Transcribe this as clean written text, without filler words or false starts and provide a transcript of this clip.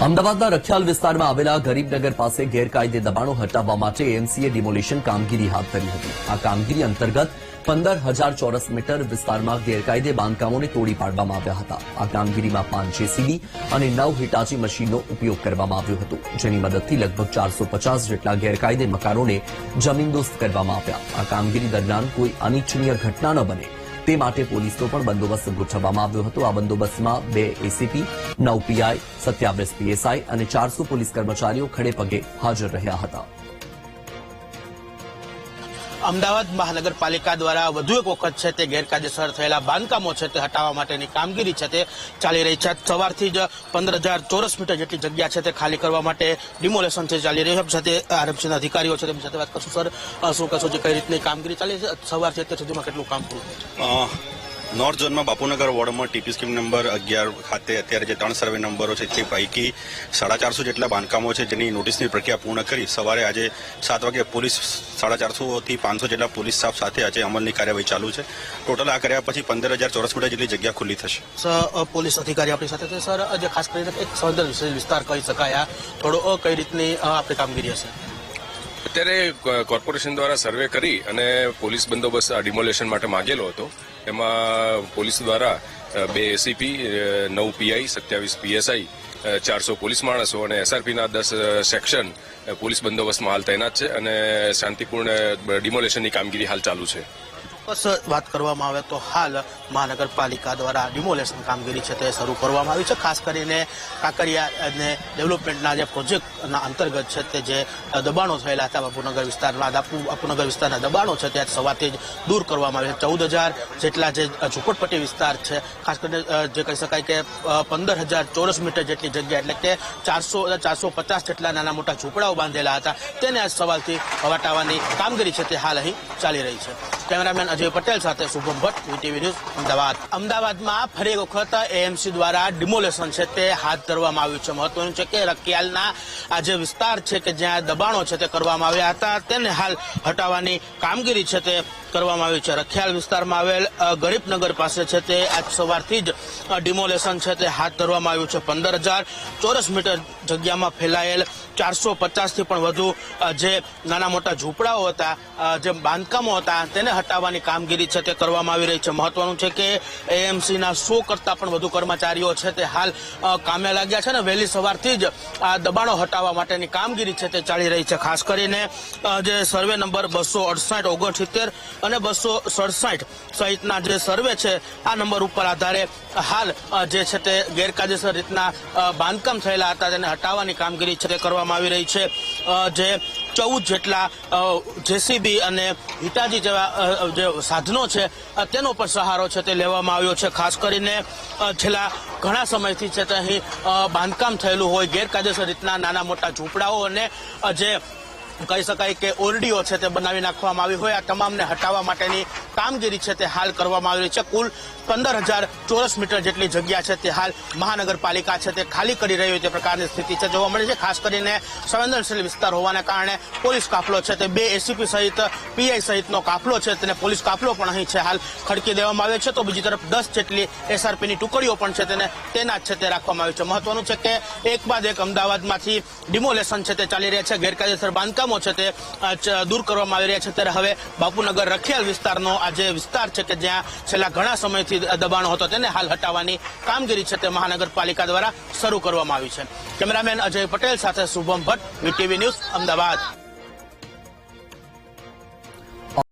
અમદાવાદના રખિયાલ વિસ્તારમાં આવેલા ગરીબનગર પાસે ગેરકાયદે દબાણો હટાવવા માટે એએમસીએ ડિમોલિશન કામગીરી હાથ ધરી હતી। આ કામગીરી અંતર્ગત 15,000 ચોરસ મીટર વિસ્તારમાં ગેરકાયદે બાંધકામોને તોડી પાડવામાં આવ્યા હતા। આ કામગીરીમાં 5 જેસીબી અને 9 હિટાચી મશીનનો ઉપયોગ કરવામાં આવ્યો હતો, જેની મદદથી લગભગ 450 જેટલા ગેરકાયદે મકાનોને જમીનદોસ્ત કરવામાં આવ્યા। આ કામગીરી દરમિયાન કોઈ અનિચ્છનીય ઘટના ન બને તે માટે પોલીસનો પણ બંદોબસ્ત ગોઠવવામાં આવ્યો હતો। આ બંદોબસ્તમાં 2 એસીપી, 9 પીઆઈ, 27 પીએસઆઈ અને 400 પોલીસ કર્મચારીઓ ખડેપગે હાજર રહ્યા હતા। અમદાવાદ મહાનગરપાલિકા દ્વારા વધુ એક વખત છે તે ગેરકાયદેસર થયેલા બાંધકામો છે તે હટાવવા માટેની કામગીરી છે તે ચાલી રહી છે। સવારથી જ 15,000 ચોરસ મીટર જેટલી જગ્યા છે તે ખાલી કરવા માટે ડિમોલેશન છે ચાલી રહ્યું છે। સાથે આરએમસીના અધિકારીઓ છે તેમની સાથે વાત કરશું। સર, શું કહેશો, કઈ રીતની કામગીરી ચાલી છે? સવારથી અત્યાર સુધીમાં કેટલું કામ પૂરું? નોર્થ ઝોનમાં બાપુનગર વોર્ડમાં ટીપી સ્કીમ નંબર 11 ખાતે અત્યારે જે 3 સર્વે નંબરો છે તે પૈકી 450 જેટલા બાંધકામો છે જેની નોટિસની પ્રક્રિયા પૂર્ણ કરી સવારે આજે 7 વાગે પોલીસ 450 થી 500 જેટલા પોલીસ સ્ટાફ સાથે આજે અમલની કાર્યવાહી ચાલુ છે। ટોટલ આ કર્યા પછી 15,000 ચોરસ મીટર જેટલી જગ્યા ખુલ્લી થશે। પોલીસ અધિકારી આપણી સાથે છે। સર, જે ખાસ કરીને એક સંવેદનશીલ વિસ્તાર કહી શકાય, થોડો કઈ રીતની આપણી કામગીરી હશે? અત્યારે કોર્પોરેશન દ્વારા સર્વે કરી અને પોલીસ બંદોબસ્ત ડિમોલેશન માટે માંગેલો હતો। એમાં પોલીસ દ્વારા 2 એસીપી, 9 પીઆઈ, 27 પીએસઆઈ, 400 પોલીસ માણસો અને એસઆરપીના 10 સેક્શન પોલીસ બંદોબસ્તમાં હાલ તૈનાત છે અને શાંતિપૂર્ણ ડિમોલેશનની કામગીરી હાલ ચાલુ છે। વાત કરવામાં આવે તો હાલ મહાનગરપાલિકા દ્વારા ડિમોલેશન કામગીરી છે તે શરૂ કરવામાં આવી છે। ખાસ કરીને કાંકરિયા અને ડેવલપમેન્ટના જે પ્રોજેક્ટના અંતર્ગત છે તે જે દબાણો થયેલા હતા બાપુનગર વિસ્તારના દબાણો છે તે સવારથી જ દૂર કરવામાં આવ્યા છે। 14,000 જેટલા જે ઝૂંપડપટ્ટી વિસ્તાર છે, ખાસ કરીને જે કહી શકાય કે 15,000 ચોરસ મીટર જેટલી જગ્યા એટલે કે 450 જેટલા નાના મોટા ઝૂંપડાઓ બાંધેલા હતા તેને આજ સવારથી હટાવવાની કામગીરી છે તે હાલ અહીં ચાલી રહી છે। કેમેરામેન અજય પટેલ સાથે શુભમ ભટ્ટ, વીટીવી ન્યૂઝ, અમદાવાદ। અમદાવાદમાં ફરી એક વખત એએમસી દ્વારા ડિમોલેશન છે તે હાથ ધરવામાં આવ્યું છે। મહત્વનું છે કે રખિયાલના આ જે વિસ્તાર છે કે જ્યાં દબાણો છે તે કરવામાં આવ્યા હતા તેને હાલ હટાવવાની કામગીરી છે તે કરવામાં આવી છે। રખિયાલ વિસ્તારમાં આવેલ ગરીબનગર પાસે છે તે આજ સવારથી જ ડિમોલેશન છે તે હાથ ધરવામાં આવ્યું છે। 15,000 ચોરસ મીટર જગ્યામાં ફેલાયેલ 450 થી પણ વધુ જે નાના મોટા ઝૂંપડાઓ હતા, જે બાંધકામો હતા તેને હટાવવાની કામગીરી છે તે કરવામાં આવી રહી છે। મહત્વનું છે કે એએમસીના 100 કરતા પણ વધુ કર્મચારીઓ છે તે હાલ કામે લાગ્યા છે અને વહેલી સવારથી જ આ દબાણો હટાવવા માટેની કામગીરી છે તે ચાલી રહી છે। ખાસ કરીને જે સર્વે નંબર 268, 69 અને 267 સહિતના જે સર્વે છે આ નંબર ઉપર આધારે હાલ જે છે તે ગેરકાયદેસર રીતના બાંધકામ થયેલા હતા તેને હટાવવાની કામગીરી છે તે કરવામાં આવી રહી છે। જે 14 જેટલા જેસીબી અને હિટાચી જેવા જે સાધનો છે તેનો પણ સહારો છે તે લેવામાં આવ્યો છે। ખાસ કરીને છેલ્લા ઘણા સમયથી છે તે અહીં બાંધકામ થયેલું હોય ગેરકાયદેસર રીતના નાના મોટા ઝૂંપડાઓ અને જે કહી શકાય કે ઓરડીઓ છે તે બનાવી નાખવામાં આવી હોય, આ તમામને હટાવવા માટેની કામગીરી છે તે હાલ કરવામાં આવી રહી છે। કુલ 15,000 ચોરસ મીટર જેટલી જગ્યા છે તે હાલ મહાનગરપાલિકા છે તે ખાલી કરી રહી હોય તે પ્રકારની સ્થિતિ છે જોવા મળે છે। ખાસ કરીને સંવેદનશીલ વિસ્તાર હોવાને કારણે પોલીસ કાફલો છે તે 2 એસીપી સહિત પીઆઈ સહિતનો કાફલો છે તેને પોલીસ કાફલો પણ અહીં છે હાલ ખડકી દેવામાં આવ્યો છે। તો બીજી તરફ 10 જેટલી એસઆરપીની ટુકડીઓ પણ છે તેને તેના છે તે રાખવામાં આવી છે। મહત્વનું છે કે એક બાદ એક અમદાવાદમાંથી ડિમોલેશન છે તે ચાલી રહ્યા છે, ગેરકાયદેસર બાંધકામો છે તે દૂર કરવામાં આવી રહ્યા છે। ત્યારે હવે બાપુનગર રખિયાલ વિસ્તારનો આ જે વિસ્તાર છે કે જ્યાં છેલ્લા ઘણા સમયથી દબાણો હતો તેને હાલ હટાવવાની કામગીરી છે તે મહાનગરપાલિકા દ્વારા શરૂ કરવામાં આવી છે। કેમેરામેન અજય પટેલ સાથે શુભમ ભટ્ટ, વીટીવી ન્યૂઝ, અમદાવાદ।